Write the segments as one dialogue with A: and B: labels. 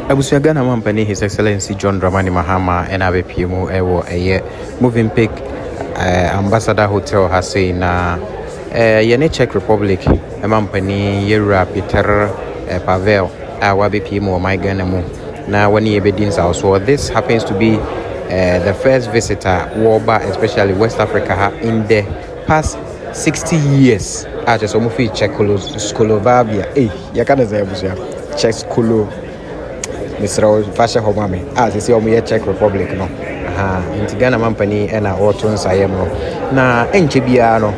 A: Ghana Mampani, His Excellency John Dramani Mahama and ABPMO Ewo Movenpick Ambassador Hotel has say na Yene Czech Republic Mampani Yera Petr Pavel ABPMO my Ghana mo na when he bedins also. This happens to be the first visitor Woba, especially West Africa, in the past 60 years. I just almost feel Czechoslovakia. You can't say Czechoslovakia. Mr. Fasha Homame, as you see, we Czech Republic, no. In Ghana Mampani and our Otton Sayemo. Na Enchibiano,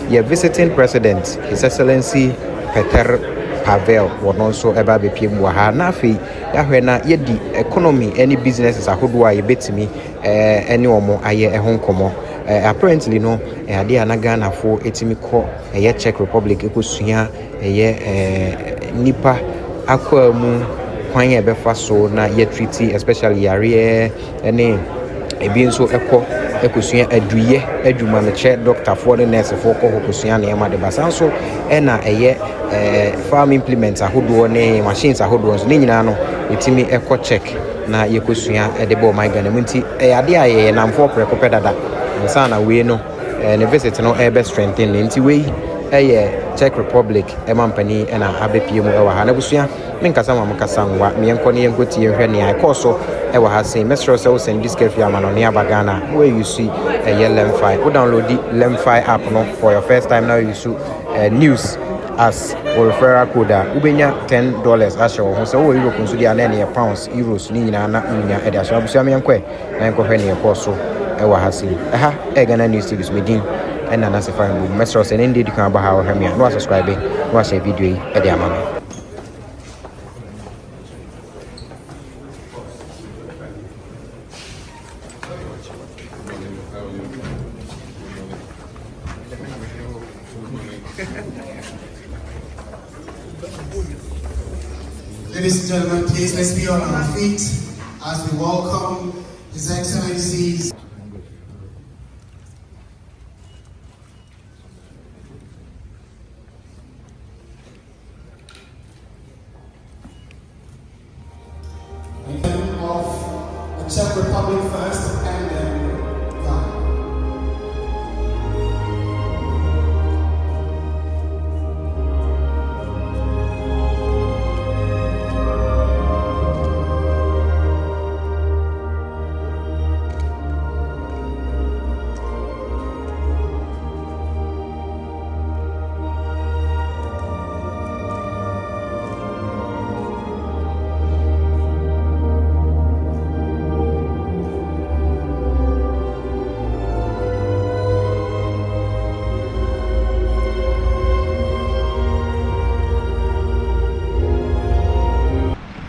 A: your visiting president, His Excellency Petr Pavel, was also about the PM Wahanafi, Yahwena, yet the economy, any businesses are who do I bet me, any more, I a home como. Apparently, no, they are not Ghana for Etimiko, a Czech Republic, Ekusia, a Nipa, Aquamu. Kwan ye befa so na ye treaty especially yare ene ebi nso ekosua aduye adwuma me che doctor for the nurse for kokosua na ema de basanso ena farm implements ahodo ne machines ahodo nso ne nyina no etimi check na ye kosua de bo my Ghana munti ade aye na mfo preko pedada nsa na we no ne visit no be strengthen nti we Czech Republic Mampani ena ABPMO ewa ha na busua menkasa mamukasangwa miyenkoni yenkoti yehwe ne aikoso ewa ha sei mesro se wo send this cafe amano ne abagana where you see lemfi go download the lemfi app no for your first time. Now you see news as referral code ubenya $10 asho ho se wo euro kunso dia na ne pounds euros ni nyina na nya ede asho busua meyenkwe na yenkwe ne ekoso ewa ha sei Ghana news series medin and na se fa mbu mesro se ne ndi kan ba ha wo hwamia no subscribe no share video yi ede amame.
B: Ladies and gentlemen, please let's be on our feet as we welcome His Excellency's of the Czech Republic first and then Ghana.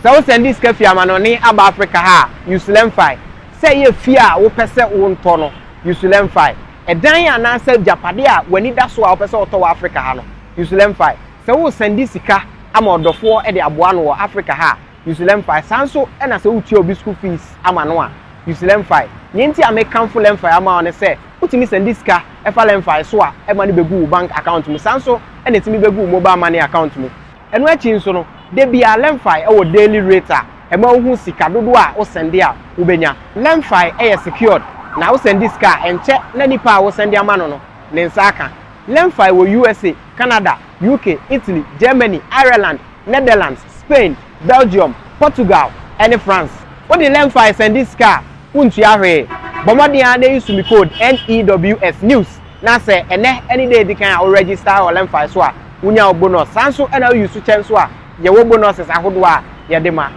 C: So send this cafe amanoni aba Africa ha Usulemfi say ye fear wo pese wo nto Usulemfi edan ya na say japade a wani da so a wo pese oto wa Africa ha no Usulemfi say wo send this sika amodofo e de aboa no Africa ha Usulemfi sanso e na say wo tie obi school fees amano a Usulemfi nyenti American full Lemfi ama on say utimi send this sika e fa Lemfi so a e ma ne begu bank account mu sanso e na timi begu mobile money account mu eno achi nso no de bia Lemfi e wo daily rate e ma hu sika dodo a wo send a wo benya Lemfi e secured na wo send this car enche na nipa wo send amano no ne nsaka Lemfi wo USA, Canada, UK, Italy, Germany, Ireland, Netherlands, Spain, Belgium, Portugal and France. What the Lemfi send this car untu ahwe bomodi an dey use me code NEWS news na say ene any day they can register or Lemfi so a unya bonus sanso and use chance so a ye wo bonuses ahodo a ye de ma.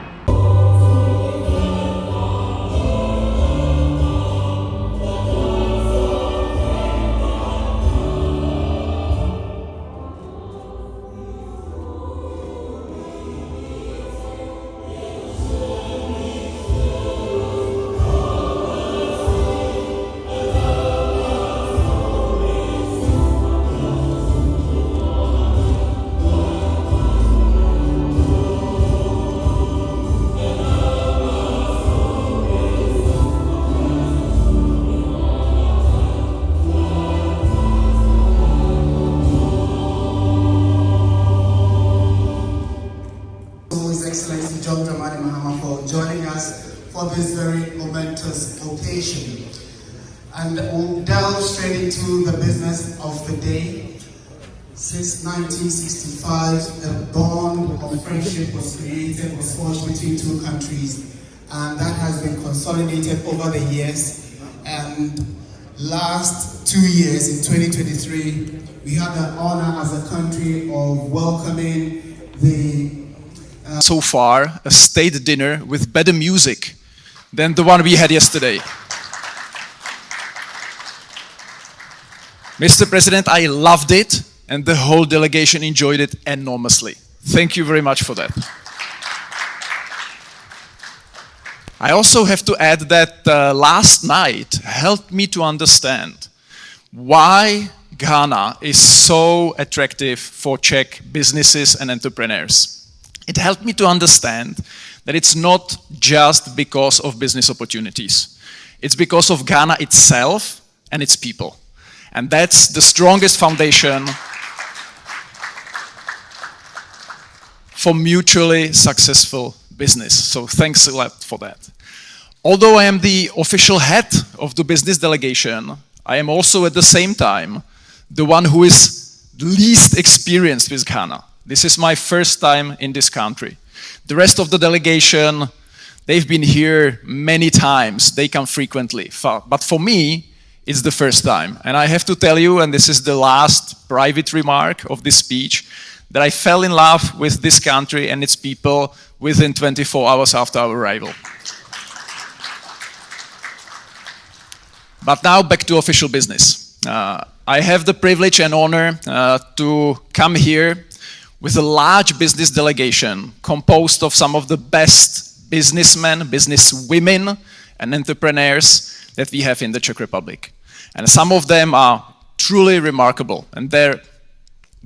B: Excellency John Dramani Mahama for joining us for this very momentous occasion. And we'll delve straight into the business of the day. Since 1965, a bond of friendship was created, was forged between two countries, and that has been consolidated over the years. And last 2 years, in 2023, we had the honor as a country of welcoming the
D: so far a state dinner with better music than the one we had yesterday. Mr. President, I loved it, and the whole delegation enjoyed it enormously. Thank you very much for that. I also have to add that last night helped me to understand why Ghana is so attractive for Czech businesses and entrepreneurs. It helped me to understand that it's not just because of business opportunities. It's because of Ghana itself and its people. And that's the strongest foundation for mutually successful business. So thanks a lot for that. Although I am the official head of the business delegation, I am also at the same time the one who is least experienced with Ghana. This is my first time in this country. The rest of the delegation, they've been here many times. They come frequently. But for me, it's the first time. And I have to tell you, and this is the last private remark of this speech, that I fell in love with this country and its people within 24 hours after our arrival. But now back to official business. I have the privilege and honor to come here with a large business delegation composed of some of the best businessmen, businesswomen, and entrepreneurs that we have in the Czech Republic. And some of them are truly remarkable, and their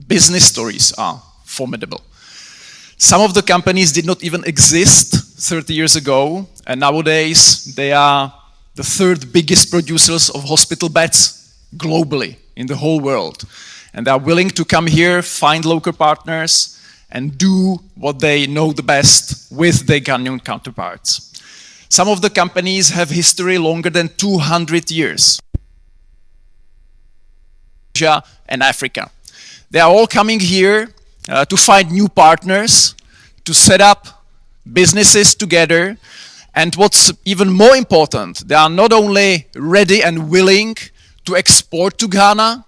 D: business stories are formidable. Some of the companies did not even exist 30 years ago, and nowadays they are the third biggest producers of hospital beds globally in the whole world. And they are willing to come here, find local partners, and do what they know the best with their Ghanaian counterparts. Some of the companies have history longer than 200 years. Asia and Africa. They are all coming here to find new partners, to set up businesses together, and what's even more important, they are not only ready and willing to export to Ghana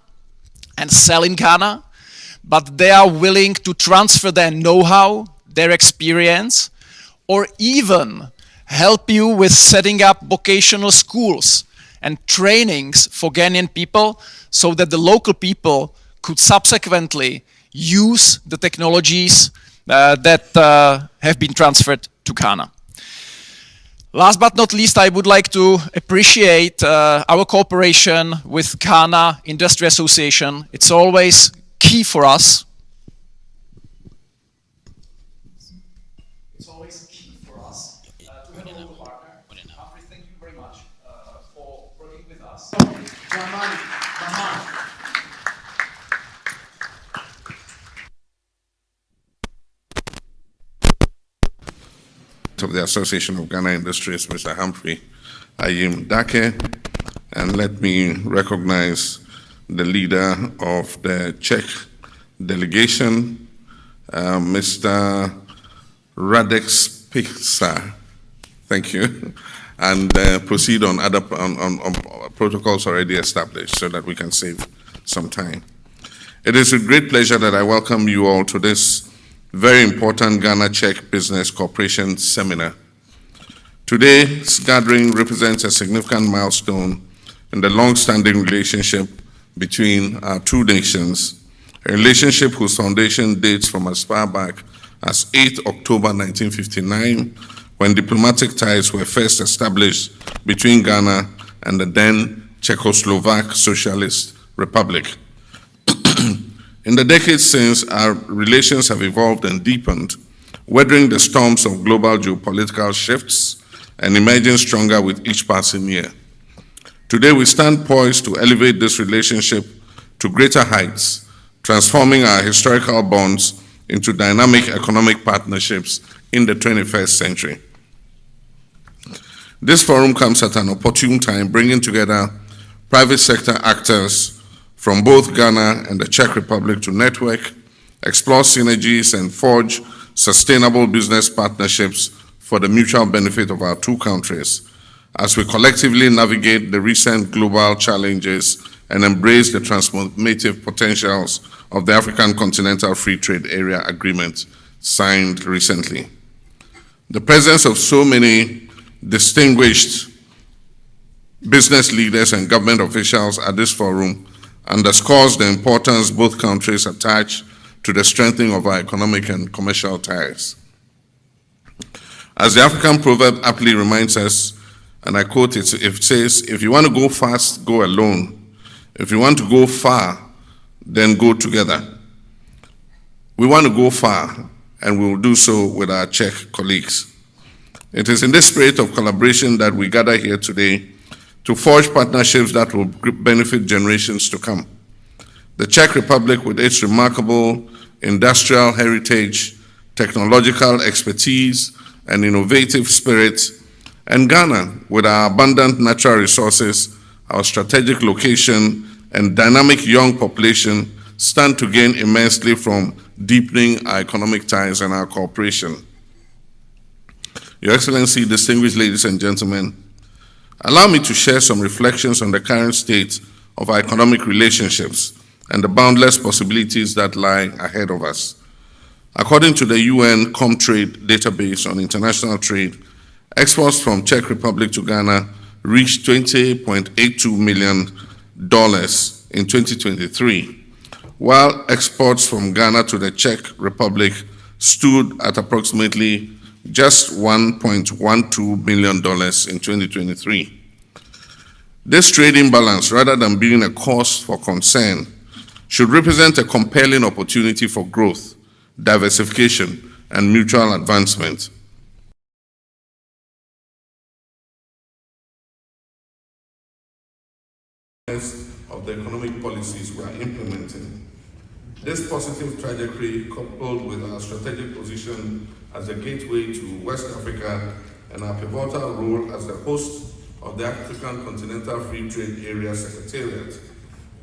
D: and sell in Ghana, but they are willing to transfer their know-how, their experience, or even help you with setting up vocational schools and trainings for Ghanaian people so that the local people could subsequently use the technologies that have been transferred to Ghana. Last but not least, I would like to appreciate our cooperation with Ghana Industry Association. It's always key for us. It's always key for us to have a local partner. Humphrey, thank you very much for working with us.
E: Of the Association of Ghana Industries, Mr. Humphrey Ayim Dake, and let me recognize the leader of the Czech delegation, Mr. Radek Spixa. Thank you. And proceed on other on protocols already established so that we can save some time. It is with great pleasure that I welcome you all to this very important Ghana-Czech Business Cooperation Seminar. Today's gathering represents a significant milestone in the long-standing relationship between our two nations, a relationship whose foundation dates from as far back as 8 October 1959, when diplomatic ties were first established between Ghana and the then Czechoslovak Socialist Republic. In the decades since, our relations have evolved and deepened, weathering the storms of global geopolitical shifts and emerging stronger with each passing year. Today, we stand poised to elevate this relationship to greater heights, transforming our historical bonds into dynamic economic partnerships in the 21st century. This forum comes at an opportune time, bringing together private sector actors from both Ghana and the Czech Republic to network, explore synergies, and forge sustainable business partnerships for the mutual benefit of our two countries as we collectively navigate the recent global challenges and embrace the transformative potentials of the African Continental Free Trade Area Agreement signed recently. The presence of so many distinguished business leaders and government officials at this forum underscores the importance both countries attach to the strengthening of our economic and commercial ties. As the African proverb aptly reminds us, and I quote it, it says, "If you want to go fast, go alone. If you want to go far, then go together." We want to go far, and we will do so with our Czech colleagues. It is in this spirit of collaboration that we gather here today to forge partnerships that will benefit generations to come. The Czech Republic, with its remarkable industrial heritage, technological expertise, and innovative spirit, and Ghana, with our abundant natural resources, our strategic location, and dynamic young population, stand to gain immensely from deepening our economic ties and our cooperation. Your Excellency, distinguished ladies and gentlemen, allow me to share some reflections on the current state of our economic relationships and the boundless possibilities that lie ahead of us. According to the UN Comtrade database on international trade, exports from Czech Republic to Ghana reached $20.82 million in 2023, while exports from Ghana to the Czech Republic stood at approximately just $1.12 million in 2023. This trade imbalance, rather than being a cause for concern, should represent a compelling opportunity for growth, diversification, and mutual advancement. Of the economic policies we are implementing. This positive trajectory, coupled with our strategic position as a gateway to West Africa and our pivotal role as the host of the African Continental Free Trade Area Secretariat,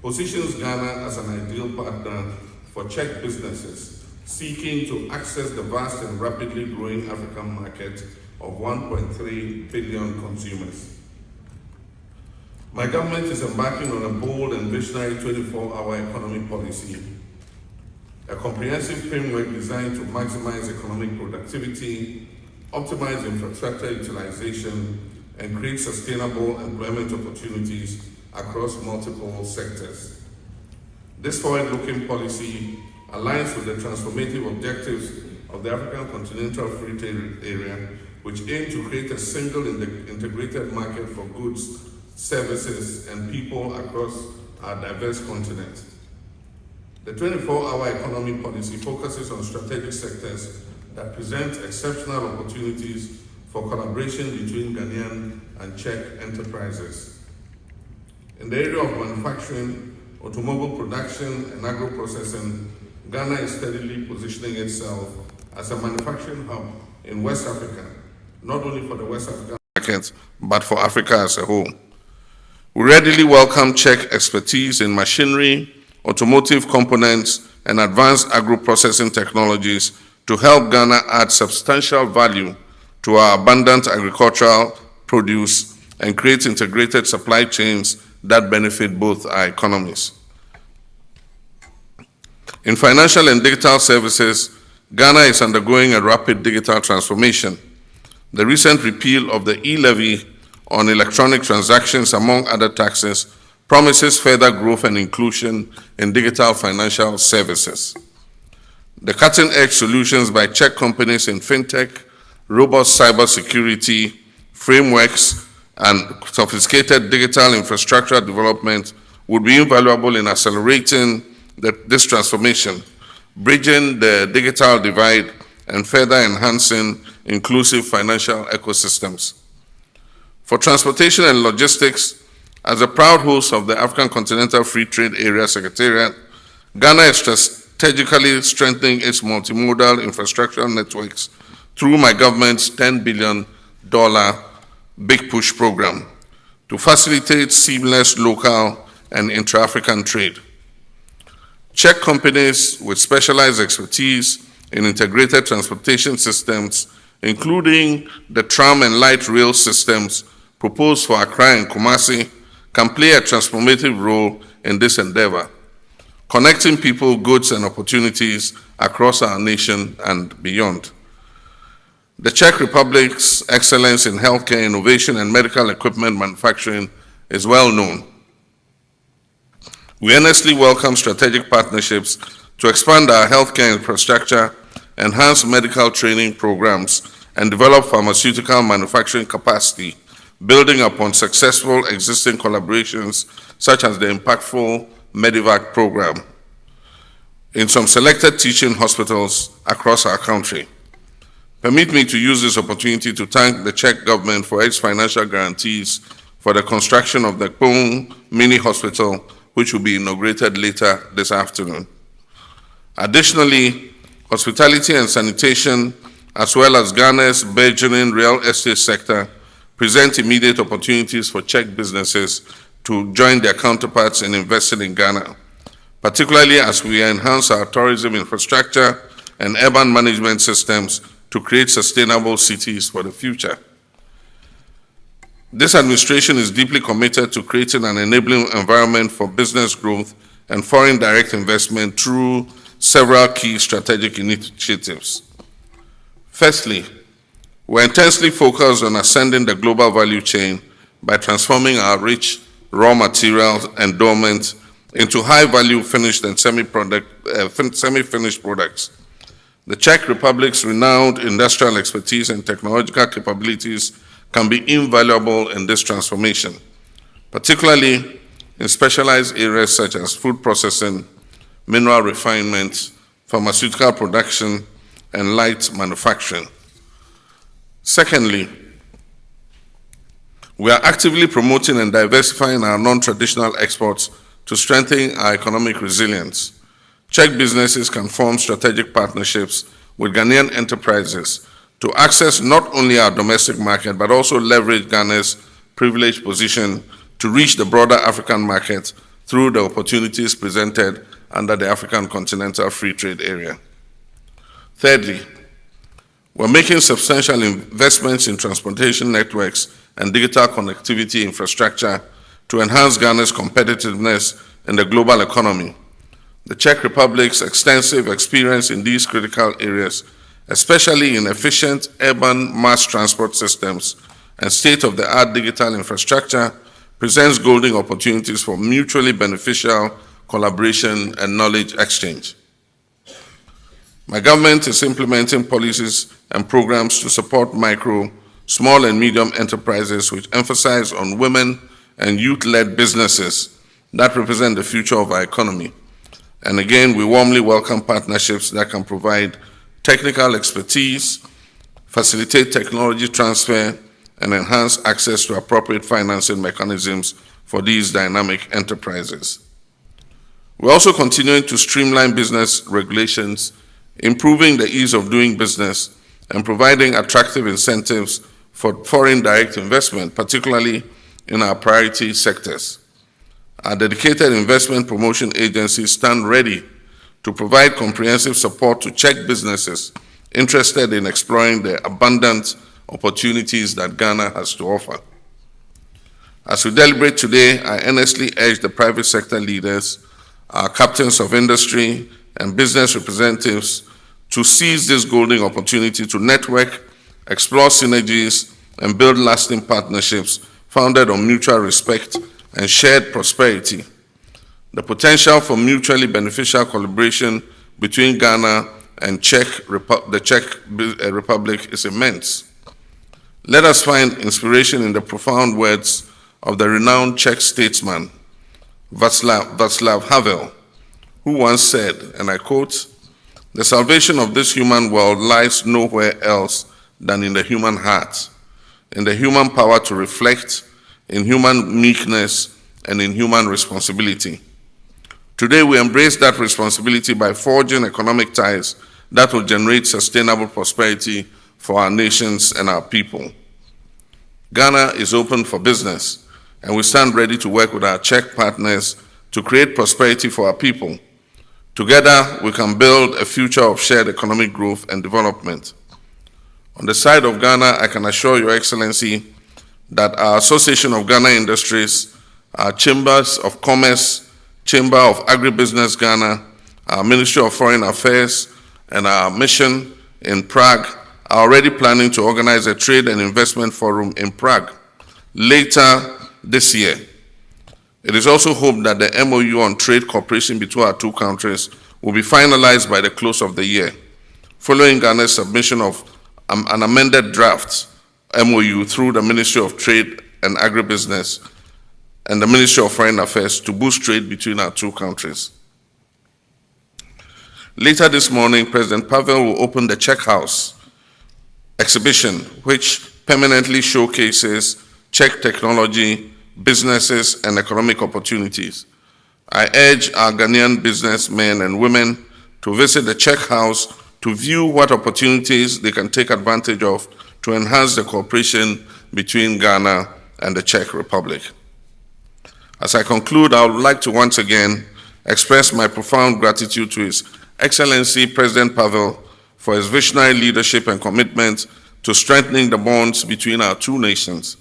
E: positions Ghana as an ideal partner for Czech businesses seeking to access the vast and rapidly growing African market of 1.3 billion consumers. My government is embarking on a bold and visionary 24-hour economic policy, a comprehensive framework designed to maximize economic productivity, optimize infrastructure utilization, and create sustainable employment opportunities across multiple sectors. This forward-looking policy aligns with the transformative objectives of the African Continental Free Trade Area, which aim to create a single integrated market for goods, services, and people across our diverse continent. The 24-hour economic policy focuses on strategic sectors that present exceptional opportunities for collaboration between Ghanaian and Czech enterprises. In the area of manufacturing, automobile production, and agro-processing, Ghana is steadily positioning itself as a manufacturing hub in West Africa, not only for the West African market, but for Africa as a whole. We readily welcome Czech expertise in machinery, automotive components, and advanced agro-processing technologies to help Ghana add substantial value to our abundant agricultural produce and create integrated supply chains that benefit both our economies. In financial and digital services, Ghana is undergoing a rapid digital transformation. The recent repeal of the e-levy on electronic transactions, among other taxes, promises further growth and inclusion in digital financial services. The cutting-edge solutions by Czech companies in fintech, robust cybersecurity frameworks, and sophisticated digital infrastructure development would be invaluable in accelerating this transformation, bridging the digital divide, and further enhancing inclusive financial ecosystems. For transportation and logistics, as a proud host of the African Continental Free Trade Area Secretariat, Ghana is strategically strengthening its multimodal infrastructure networks through my government's $10 billion Big Push program to facilitate seamless local and intra-African trade. Czech companies with specialized expertise in integrated transportation systems, including the tram and light rail systems proposed for Accra and Kumasi, can play a transformative role in this endeavor, connecting people, goods, and opportunities across our nation and beyond. The Czech Republic's excellence in healthcare innovation and medical equipment manufacturing is well known. We earnestly welcome strategic partnerships to expand our healthcare infrastructure, enhance medical training programs, and develop pharmaceutical manufacturing capacity, building upon successful existing collaborations such as the impactful Medivac program in some selected teaching hospitals across our country. Permit me to use this opportunity to thank the Czech government for its financial guarantees for the construction of the Pune Mini Hospital, which will be inaugurated later this afternoon. Additionally, hospitality and sanitation, as well as Ghana's burgeoning real estate sector, present immediate opportunities for Czech businesses to join their counterparts in investing in Ghana, particularly as we enhance our tourism infrastructure and urban management systems to create sustainable cities for the future. This administration is deeply committed to creating an enabling environment for business growth and foreign direct investment through several key strategic initiatives. Firstly, we're intensely focused on ascending the global value chain by transforming our rich raw materials endowment into high-value finished and semi-finished products. The Czech Republic's renowned industrial expertise and technological capabilities can be invaluable in this transformation, particularly in specialized areas such as food processing, mineral refinement, pharmaceutical production, and light manufacturing. Secondly, we are actively promoting and diversifying our non-traditional exports to strengthen our economic resilience. Czech businesses can form strategic partnerships with Ghanaian enterprises to access not only our domestic market, but also leverage Ghana's privileged position to reach the broader African market through the opportunities presented under the African Continental Free Trade Area. Thirdly, we're making substantial investments in transportation networks and digital connectivity infrastructure to enhance Ghana's competitiveness in the global economy. The Czech Republic's extensive experience in these critical areas, especially in efficient urban mass transport systems and state-of-the-art digital infrastructure, presents golden opportunities for mutually beneficial collaboration and knowledge exchange. My government is implementing policies and programs to support micro, small and medium enterprises which emphasize on women and youth-led businesses that represent the future of our economy. And again, we warmly welcome partnerships that can provide technical expertise, facilitate technology transfer, and enhance access to appropriate financing mechanisms for these dynamic enterprises. We're also continuing to streamline business regulations, improving the ease of doing business, and providing attractive incentives for foreign direct investment, particularly in our priority sectors. Our dedicated investment promotion agencies stand ready to provide comprehensive support to Czech businesses interested in exploring the abundant opportunities that Ghana has to offer. As we deliberate today, I earnestly urge the private sector leaders, our captains of industry, and business representatives to seize this golden opportunity to network, explore synergies, and build lasting partnerships founded on mutual respect and shared prosperity. The potential for mutually beneficial collaboration between Ghana and the Czech Republic is immense. Let us find inspiration in the profound words of the renowned Czech statesman, Václav Havel, who once said, and I quote, "The salvation of this human world lies nowhere else than in the human heart, in the human power to reflect, in human meekness, and in human responsibility." Today, we embrace that responsibility by forging economic ties that will generate sustainable prosperity for our nations and our people. Ghana is open for business, and we stand ready to work with our Czech partners to create prosperity for our people. Together, we can build a future of shared economic growth and development. On the side of Ghana, I can assure Your Excellency that our Association of Ghana Industries, our Chambers of Commerce, Chamber of Agribusiness Ghana, our Ministry of Foreign Affairs, and our mission in Prague are already planning to organize a trade and investment forum in Prague later this year. It is also hoped that the MOU on trade cooperation between our two countries will be finalized by the close of the year, following Ghana's submission of an amended draft MOU through the Ministry of Trade and Agribusiness and the Ministry of Foreign Affairs to boost trade between our two countries. Later this morning, President Pavel will open the Czech House exhibition, which permanently showcases Czech technology, businesses, and economic opportunities. I urge our Ghanaian businessmen and women to visit the Czech House to view what opportunities they can take advantage of to enhance the cooperation between Ghana and the Czech Republic. As I conclude, I would like to once again express my profound gratitude to His Excellency President Pavel for his visionary leadership and commitment to strengthening the bonds between our two nations.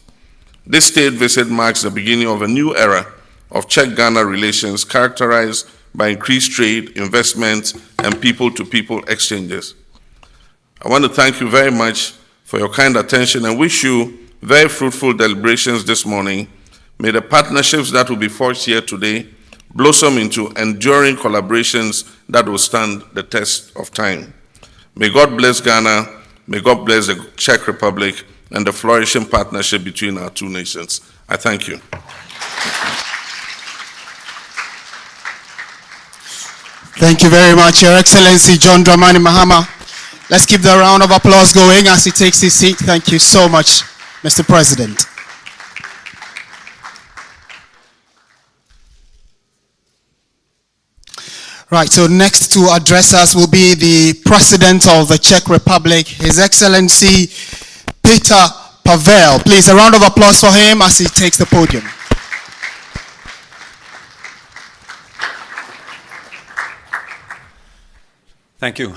E: This state visit marks the beginning of a new era of Czech-Ghana relations characterized by increased trade, investment, and people-to-people exchanges. I want to thank you very much for your kind attention and wish you very fruitful deliberations this morning. May the partnerships that will be forged here today blossom into enduring collaborations that will stand the test of time. May God bless Ghana, may God bless the Czech Republic, and the flourishing partnership between our two nations. I thank you.
B: Thank you very much, Your Excellency John Dramani Mahama. Let's keep the round of applause going as he takes his seat. Thank you so much, Mr. President. Right, so next to address us will be the President of the Czech Republic, His Excellency Petr Pavel. Please, a round of applause for him as he takes the podium.
F: Thank you,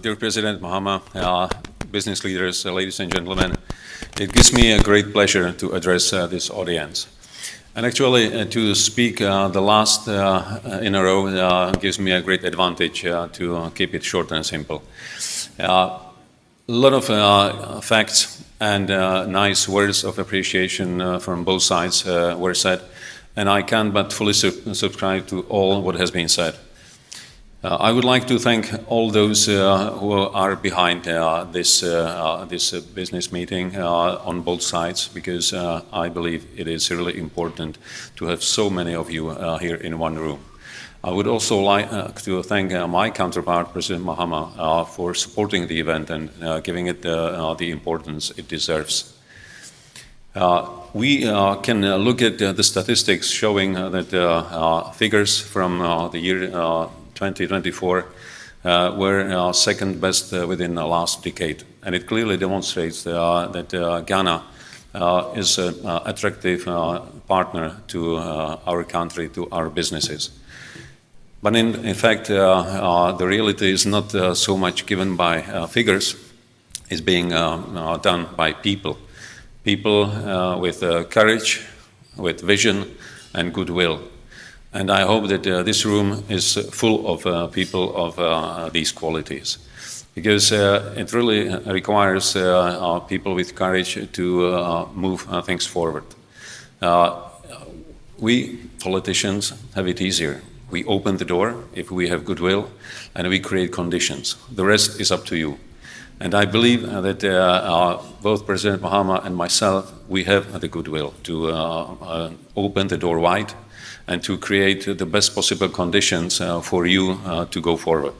F: dear President Mahama, business leaders, ladies and gentlemen. It gives me a great pleasure to address this audience. And actually, to speak the last in a row gives me a great advantage to keep it short and simple. A lot of facts and nice words of appreciation from both sides were said, and I can but fully subscribe to all what has been said. I would like to thank all those who are behind this business meeting on both sides, because I believe it is really important to have so many of you here in one room. I would also like to thank my counterpart, President Mahama, for supporting the event and giving it the importance it deserves. We can look at the statistics showing that figures from the year 2024 were second best within the last decade. And it clearly demonstrates that Ghana is an attractive partner to our country, to our businesses. But in fact, the reality is not so much given by figures, it's being done by people. People with courage, with vision and goodwill. And I hope that this room is full of people of these qualities, because it really requires people with courage to move things forward. We politicians have it easier. We open the door if we have goodwill, and we create conditions. The rest is up to you. And I believe that both President Mahama and myself, we have the goodwill to open the door wide and to create the best possible conditions for you to go forward.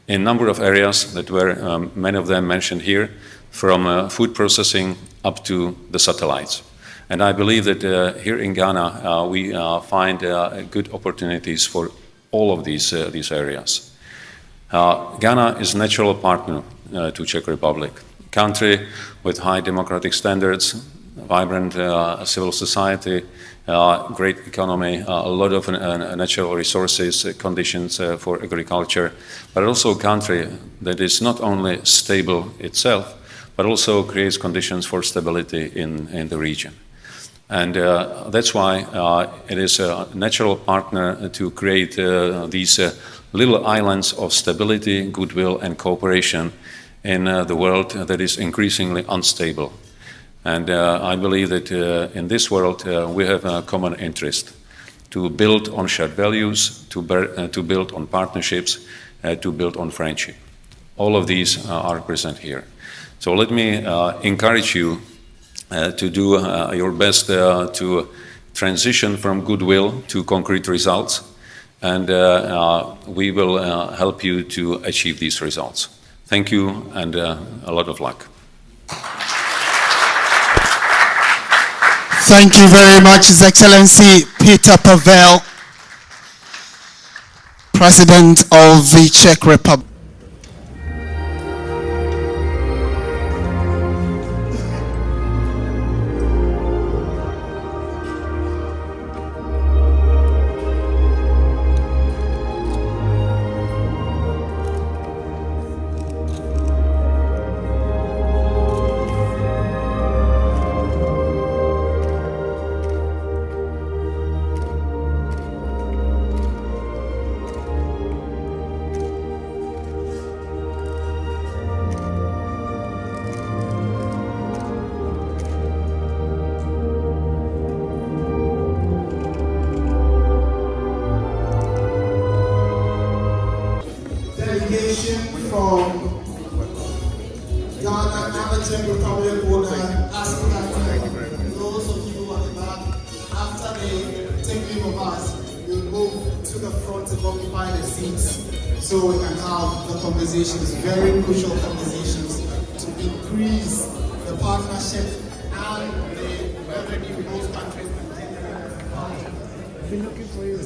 F: In a number of areas that were, many of them mentioned here, from food processing up to the satellites. And I believe that here in Ghana, we find good opportunities for all of these areas. Ghana is a natural partner to Czech Republic. country with high democratic standards, vibrant civil society, great economy, a lot of natural resources, conditions for agriculture, but also a country that is not only stable itself, but also creates conditions for stability in the region. And that's why it is a natural partner to create these little islands of stability, goodwill, and cooperation in the world that is increasingly unstable. And I believe that in this world we have a common interest to build on shared values, to build on partnerships, to build on friendship. All of these are present here. So let me encourage you to do your best to transition from goodwill to concrete results, and we will help you to achieve these results. Thank you, and a lot of luck.
B: Thank you very much, His Excellency Petr Pavel, President of the Czech Republic. Delegation from Ghana and the Czech Republic would ask that those of you at the back, after they take leave of us, you'll move to the front and occupy the seats so we can have the conversations, very crucial conversations, to increase the partnership and the revenue both countries can generate. I've been looking for you.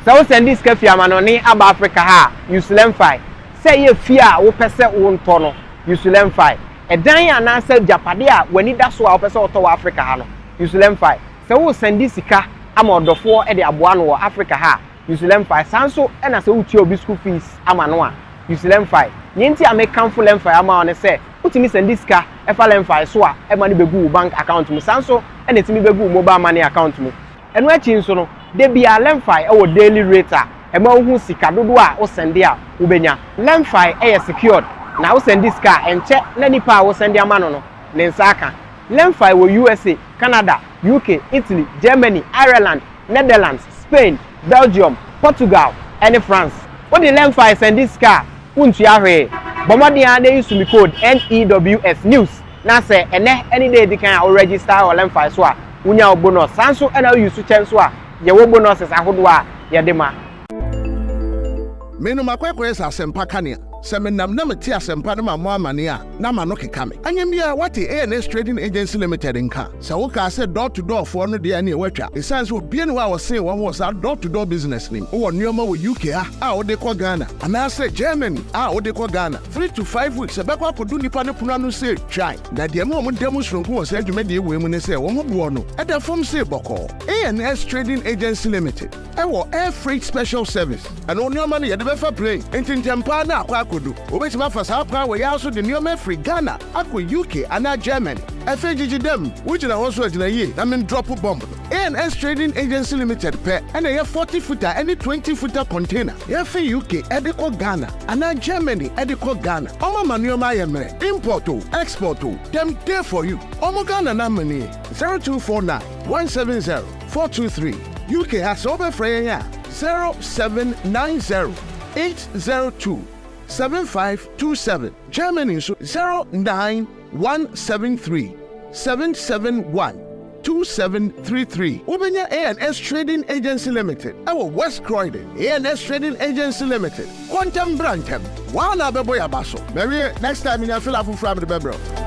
C: So send this cafe amanoni aba Africa ha Usulem fi say ye fear wo pese wo nto no Usulem fi edan ya na say japade a wani da so a wo pese wo to Africa ha no Usulem fi say wo send this sika ama odofo e de aboa no wo Africa ha Usulem fi sanso e na say wo tie obi school fees ama no a Usulem fi nyenti American full em fi ama one say utimi send this sika e fa lem fi so a e ma ne begu bank account mu sanso e na timi begu mobile money account mu enu achi nso no de bia lemfi e wo daily rate a e ma hu sika dodo a wo send a wo benya lemfi e secured na wo send this car enche na nipa a wo send ama no ne nsa aka lemfi wo USA Canada UK Italy Germany Ireland Netherlands Spain Belgium Portugal and France wo de lemfi send this car untu ahwe bomodi a dey use me code NEWS news na say ene any day di kan a register or lemfi so a unya bonus sanso e na use chance so a ye wo bonuses ahodo a ye de ma
G: menu makwekwe sa sempa kania semenam na meti asempa na mamo amane a na ma no keka me anyambia wati ANS Trading Agency Limited nka se wo ka se door to door for no de na e watwa esanse obi ne wa wo se wo ho sa door to door business nim wo nneoma wo UK a wo de ko Ghana ana se Germany a wo de ko Ghana 3 to 5 weeks ebekwa kodu nipa ne puna no se try na de mo demonstration ko se adwuma de we mu ne se wo mo bo no e da form se boko ANS Trading Agency Limited e wo air freight special service and nneoma ne ye de be fa plane entintempa na akwa kodu obetima fa sa akwa we ya so de nneoma free Ghana akwa UK ana Germany FGG dem which na also agina ye na men drop bomb ANS Trading Agency Limited pe and a 40 footer any 20 footer container ya fe UK ediko Ghana ana Germany ediko Ghana omo manuoma ye mere import o export o dem there for you omo Ghana na money 0249 170 423 UK has over free 0790 802 7527 Germany 09173 771 2733 Ubenya ANS Trading Agency Limited our West Croydon ANS Trading Agency Limited Quantum Brantem Wana Beboya Basso maybe next time in your fill up from the Bebro